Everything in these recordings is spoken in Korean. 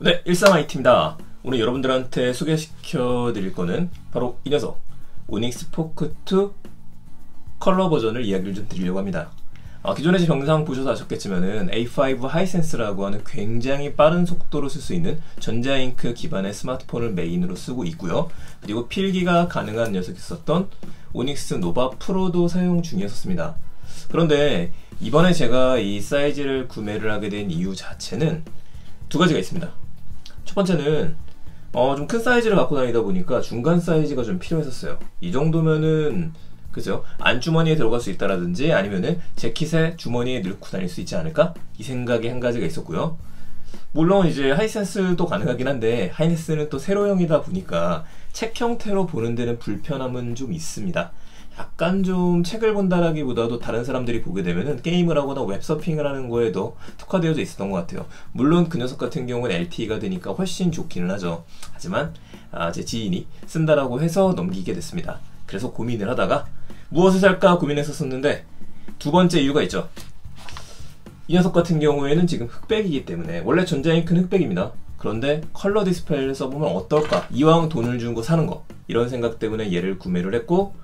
네, 일상 IT입니다. 오늘 여러분들한테 소개시켜 드릴 거는 바로 이 녀석 오닉스 포크2 컬러 버전을 이야기를 좀 드리려고 합니다. 기존에 제 영상 보셔서 아셨겠지만은 A5 하이센스라고 하는 굉장히 빠른 속도로 쓸 수 있는 전자잉크 기반의 스마트폰을 메인으로 쓰고 있고요. 그리고 필기가 가능한 녀석이 있었던 오닉스 노바 프로도 사용 중이었습니다. 그런데 이번에 제가 이 사이즈를 구매를 하게 된 이유 자체는 두 가지가 있습니다. 첫 번째는 좀 큰 사이즈를 갖고 다니다 보니까 중간 사이즈가 좀 필요했었어요. 이 정도면은 그죠? 안주머니에 들어갈 수 있다라든지 아니면은 재킷에 주머니에 넣고 다닐 수 있지 않을까? 이 생각이 한 가지가 있었고요. 물론 이제 하이센스도 가능하긴 한데 하이센스는 또 세로형이다 보니까 책 형태로 보는 데는 불편함은 좀 있습니다. 약간 좀 책을 본다라기보다도 다른 사람들이 보게 되면은 게임을 하거나 웹서핑을 하는 거에도 특화되어져 있었던 것 같아요. 물론 그 녀석 같은 경우는 LTE가 되니까 훨씬 좋기는 하죠. 하지만 제 지인이 쓴다라고 해서 넘기게 됐습니다. 그래서 고민을 하다가 무엇을 살까 고민했었는데 두 번째 이유가 있죠. 이 녀석 같은 경우에는 지금 흑백이기 때문에 원래 전자잉크는 흑백입니다. 그런데 컬러 디스플레이를 써보면 어떨까? 이왕 돈을 주고 사는 거 이런 생각 때문에 얘를 구매를 했고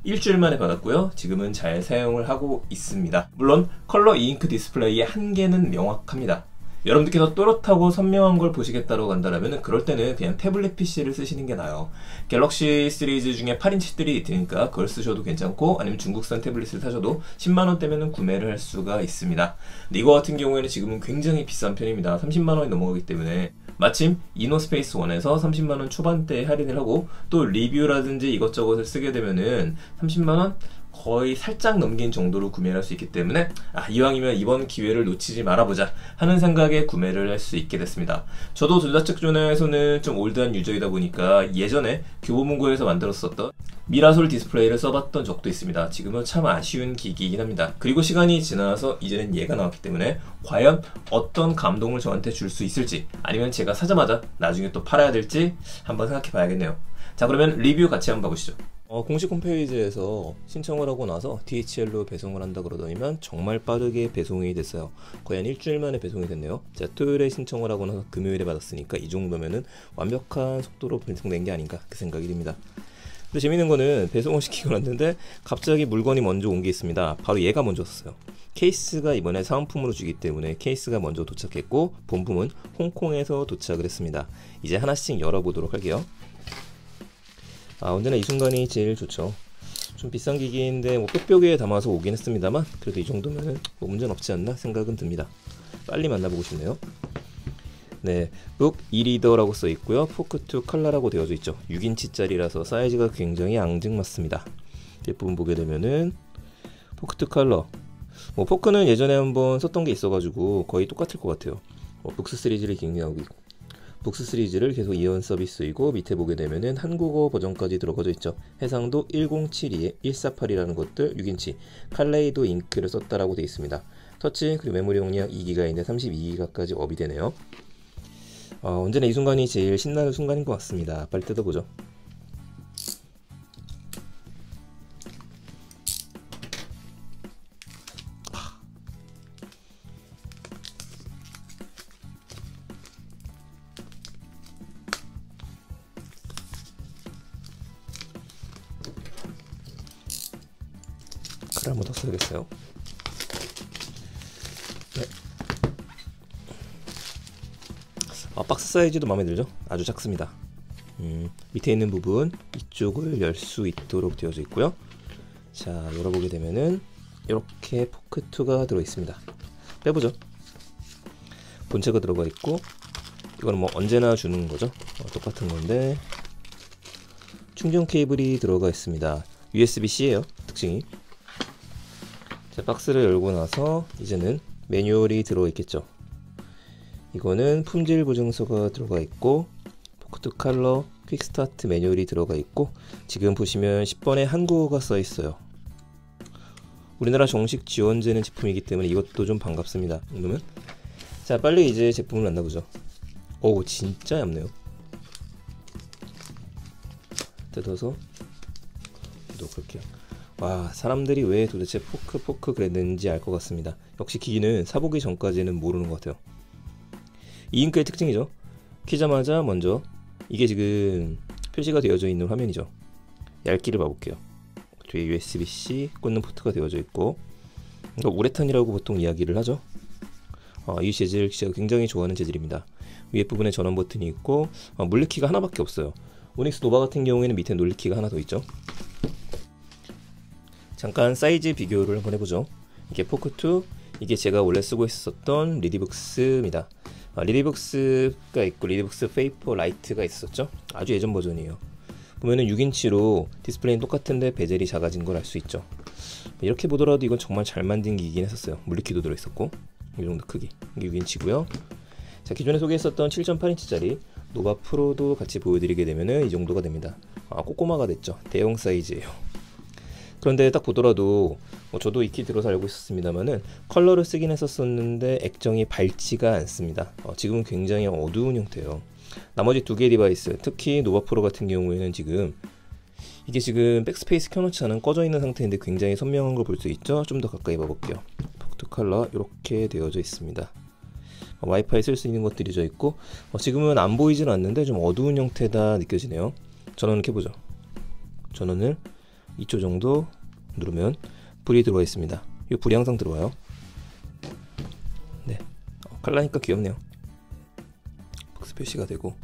일주일 만에 받았고요. 지금은 잘 사용을 하고 있습니다. 물론 컬러 이잉크 디스플레이의 한계는 명확합니다. 여러분들께서 또렷하고 선명한 걸 보시겠다고 한다면 그럴 때는 그냥 태블릿 PC를 쓰시는 게 나아요. 갤럭시 시리즈 중에 8인치들이 있으니까 그걸 쓰셔도 괜찮고 아니면 중국산 태블릿을 사셔도 10만원대면 구매를 할 수가 있습니다. 근데 이거 같은 경우에는 지금은 굉장히 비싼 편입니다. 30만원이 넘어가기 때문에 마침 이노스페이스 1에서 30만원 초반대에 할인을 하고 또 리뷰라든지 이것저것을 쓰게 되면은 30만원 거의 살짝 넘긴 정도로 구매를 할 수 있기 때문에 이왕이면 이번 기회를 놓치지 말아보자 하는 생각에 구매를 할 수 있게 됐습니다. 저도 전자책 존에서는 좀 올드한 유저이다 보니까 예전에 교보문고에서 만들었었던 미라솔 디스플레이를 써봤던 적도 있습니다. 지금은 참 아쉬운 기기이긴 합니다. 그리고 시간이 지나서 이제는 얘가 나왔기 때문에 과연 어떤 감동을 저한테 줄 수 있을지 아니면 제가 사자마자 나중에 또 팔아야 될지 한번 생각해 봐야겠네요. 자, 그러면 리뷰 같이 한번 봐보시죠. 공식 홈페이지에서 신청을 하고 나서 DHL로 배송을 한다 그러더니만 정말 빠르게 배송이 됐어요. 거의 한 일주일 만에 배송이 됐네요. 제가 토요일에 신청을 하고 나서 금요일에 받았으니까 이 정도면은 완벽한 속도로 배송된 게 아닌가 그 생각이 듭니다. 근데 재밌는 거는 배송을 시키고 났는데 갑자기 물건이 먼저 온 게 있습니다. 바로 얘가 먼저 왔어요. 케이스가 이번에 사은품으로 주기 때문에 케이스가 먼저 도착했고 본품은 홍콩에서 도착을 했습니다. 이제 하나씩 열어보도록 할게요. 언제나 이 순간이 제일 좋죠. 좀 비싼 기기인데 뾱뾱이에 담아서 오긴 했습니다만 그래도 이 정도면은 문제는 없지 않나 생각은 듭니다. 빨리 만나보고 싶네요. 네, 북 이리더라고 써 있고요. 포크2 컬러라고 되어져 있죠. 6인치짜리라서 사이즈가 굉장히 앙증맞습니다. 뒷부분 보게 되면은 포크2 컬러. 포크는 예전에 한번 썼던 게 있어가지고 거의 똑같을 것 같아요. 북스 시리즈를 기능하고 있고. 북스 시리즈를 계속 이어온 서비스이고 밑에 보게 되면은 한국어 버전까지 들어가져 있죠. 해상도 1072에 148이라는 것들 6인치 칼레이도 잉크를 썼다라고 되어 있습니다. 터치 그리고 메모리 용량 2GB인데 32GB까지 업이 되네요. 언제나 이 순간이 제일 신나는 순간인 것 같습니다. 빨리 뜯어보죠. 칼을 한번 더 써야겠어요. 네. 박스 사이즈도 마음에 들죠? 아주 작습니다. 밑에 있는 부분 이쪽을 열 수 있도록 되어져 있고요. 자, 열어보게 되면은 이렇게 포크2가 들어있습니다. 빼보죠. 본체가 들어가 있고 이거는 뭐 언제나 주는 거죠. 똑같은 건데 충전 케이블이 들어가 있습니다. USB-C예요. 특징이. 자, 박스를 열고 나서 이제는 매뉴얼이 들어있겠죠. 이거는 품질 보증서가 들어가 있고 포크2 컬러 퀵스타트 매뉴얼이 들어가 있고 지금 보시면 10번에 한국어가 써 있어요. 우리나라 정식 지원되는 제품이기 때문에 이것도 좀 반갑습니다. 그러면 자, 빨리 이제 제품을 만나보죠. 오, 진짜 얇네요. 뜯어서 놓을게요. 와, 사람들이 왜 도대체 포크 그랬는지 알 것 같습니다. 역시 기기는 사보기 전까지는 모르는 것 같아요. 이 잉크의 특징이죠. 키자마자 먼저 이게 지금 표시가 되어져 있는 화면이죠. 얇기를 봐볼게요. 뒤에 USB-C 꽂는 포트가 되어져 있고, 그러니까 우레탄이라고 보통 이야기를 하죠. 이 재질 제가 굉장히 좋아하는 재질입니다. 위에 부분에 전원 버튼이 있고 물리키가 하나밖에 없어요. 오닉스 노바 같은 경우에는 밑에 논리키가 하나 더 있죠. 잠깐 사이즈 비교를 한번 해보죠. 이게 포크2, 이게 제가 원래 쓰고 있었던 리디북스입니다. 리디북스가 있고 리디북스 페이퍼 라이트가 있었죠. 아주 예전 버전이에요. 보면은 6인치로 디스플레이는 똑같은데 베젤이 작아진 걸 알 수 있죠. 이렇게 보더라도 이건 정말 잘 만든 기기긴 했었어요. 물리키도 들어있었고, 이 정도 크기. 이게 6인치고요. 자, 기존에 소개했었던 7.8인치짜리 노바 프로도 같이 보여드리게 되면은 이 정도가 됩니다. 꼬꼬마가 됐죠. 대형 사이즈예요. 그런데 딱 보더라도 저도 익히 들어서 알고 있었습니다만은 컬러를 쓰긴 했었는데 액정이 밝지가 않습니다. 지금은 굉장히 어두운 형태예요. 나머지 두 개의 디바이스, 특히 노바 프로 같은 경우에는 지금 이게 지금 백스페이스 켜놓지 않은 꺼져 있는 상태인데 굉장히 선명한 걸 볼 수 있죠. 좀 더 가까이 봐볼게요. 포트 컬러 이렇게 되어져 있습니다. 와이파이 쓸 수 있는 것들이 져 있고, 지금은 안 보이진 않는데 좀 어두운 형태다 느껴지네요. 전원을 켜보죠. 전원을 2초 정도 누르면 불이 들어와 있습니다. 이 불이 항상 들어와요. 네, 칼라니까 귀엽네요. 박스 표시가 되고,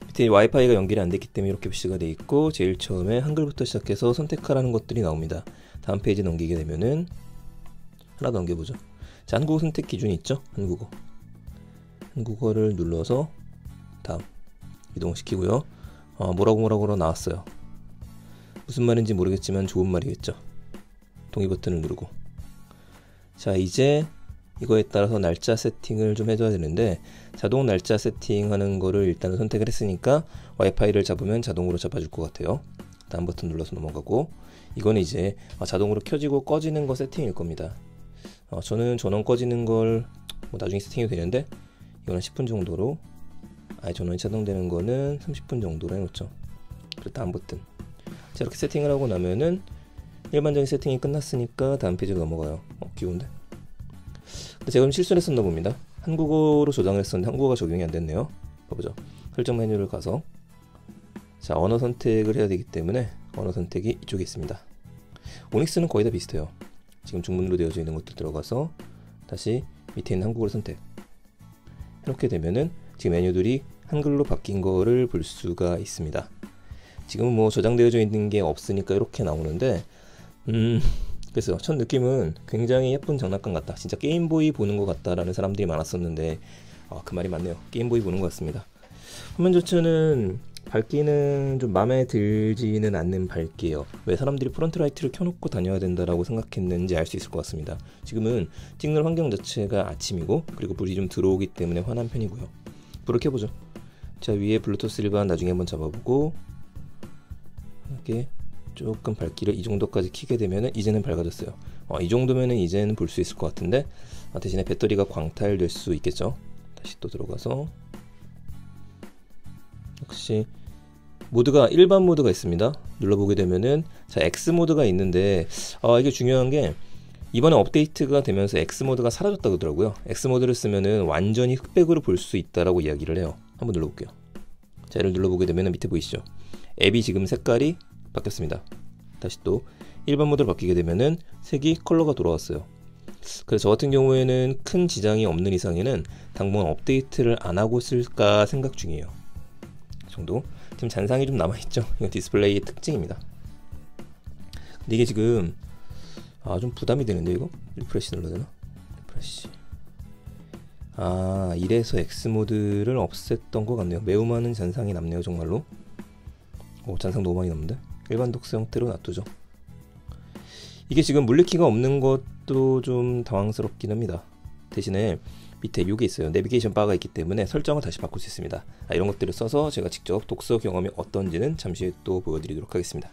밑에 와이파이가 연결이 안 됐기 때문에 이렇게 표시가 돼 있고, 제일 처음에 한글부터 시작해서 선택하라는 것들이 나옵니다. 다음 페이지 넘기게 되면은 하나 더 넘겨보죠. 자, 한국어 선택 기준이 있죠. 한국어를 눌러서 다음 이동시키고요. 뭐라고 나왔어요. 무슨 말인지 모르겠지만 좋은 말이겠죠. 동의 버튼을 누르고, 자, 이제 이거에 따라서 날짜 세팅을 좀 해줘야 되는데, 자동 날짜 세팅하는 거를 일단은 선택을 했으니까 와이파이를 잡으면 자동으로 잡아줄 것 같아요. 다음 버튼 눌러서 넘어가고, 이거는 이제 자동으로 켜지고 꺼지는 거 세팅일 겁니다. 저는 전원 꺼지는 걸 나중에 세팅이 되는데, 이거는 10분 정도로, 전원이 자동되는 거는 30분 정도로 해놓죠. 그리고 다음 버튼. 자, 이렇게 세팅을 하고 나면은 일반적인 세팅이 끝났으니까 다음 페이지로 넘어가요. 귀여운데? 근데 제가 좀 실수를 했었나 봅니다. 한국어로 저장을 했었는데 한국어가 적용이 안 됐네요. 봐보죠. 설정 메뉴를 가서, 자, 언어 선택을 해야 되기 때문에 언어 선택이 이쪽에 있습니다. 오닉스는 거의 다 비슷해요. 지금 중문으로 되어져 있는 것도 들어가서 다시 밑에 있는 한국어를 선택. 이렇게 되면은 지금 메뉴들이 한글로 바뀐 거를 볼 수가 있습니다. 지금은 뭐 저장되어져 있는 게 없으니까 이렇게 나오는데, 그래서 첫 느낌은 굉장히 예쁜 장난감 같다, 진짜 게임보이 보는 것 같다라는 사람들이 많았었는데, 그 말이 맞네요. 게임보이 보는 것 같습니다. 화면 자체는 밝기는 좀 마음에 들지는 않는 밝기예요. 왜 사람들이 프론트 라이트를 켜놓고 다녀야 된다라고 생각했는지 알 수 있을 것 같습니다. 지금은 찍는 환경 자체가 아침이고, 그리고 불이 좀 들어오기 때문에 환한 편이고요. 불을 켜보죠. 자, 위에 블루투스 일반 나중에 한번 잡아보고, 이렇게 조금 밝기를 이 정도까지 켜게 되면은 이제는 밝아졌어요. 이 정도면은 이제는 볼 수 있을 것 같은데, 대신에 배터리가 광탈될 수 있겠죠. 다시 또 들어가서, 역시 모드가 일반 모드가 있습니다. 눌러보게 되면은, 자, X 모드가 있는데, 이게 중요한 게 이번에 업데이트가 되면서 X 모드가 사라졌다고 하더라고요. X 모드를 쓰면은 완전히 흑백으로 볼 수 있다라고 이야기를 해요. 한번 눌러볼게요. 자, 얘를 눌러보게 되면은 밑에 보이시죠? 앱이 지금 색깔이 바뀌었습니다. 다시 또 일반 모드로 바뀌게 되면은 색이 컬러가 돌아왔어요. 그래서 저 같은 경우에는 큰 지장이 없는 이상에는 당분간 업데이트를 안 하고 쓸까 생각 중이에요. 이 정도. 지금 잔상이 좀 남아있죠. 이건 디스플레이의 특징입니다. 근데 이게 지금 좀 부담이 되는데, 이거 리프레시 눌러야 되나? 리프레시. 이래서 X 모드를 없앴던 것 같네요. 매우 많은 잔상이 남네요, 정말로. 잔상 너무 많이 남는데? 일반 독서 형태로 놔두죠. 이게 지금 물리키가 없는 것도 좀 당황스럽긴 합니다. 대신에 밑에 이게 있어요. 내비게이션 바가 있기 때문에 설정을 다시 바꿀 수 있습니다. 이런 것들을 써서 제가 직접 독서 경험이 어떤지는 잠시 후에 또 보여드리도록 하겠습니다.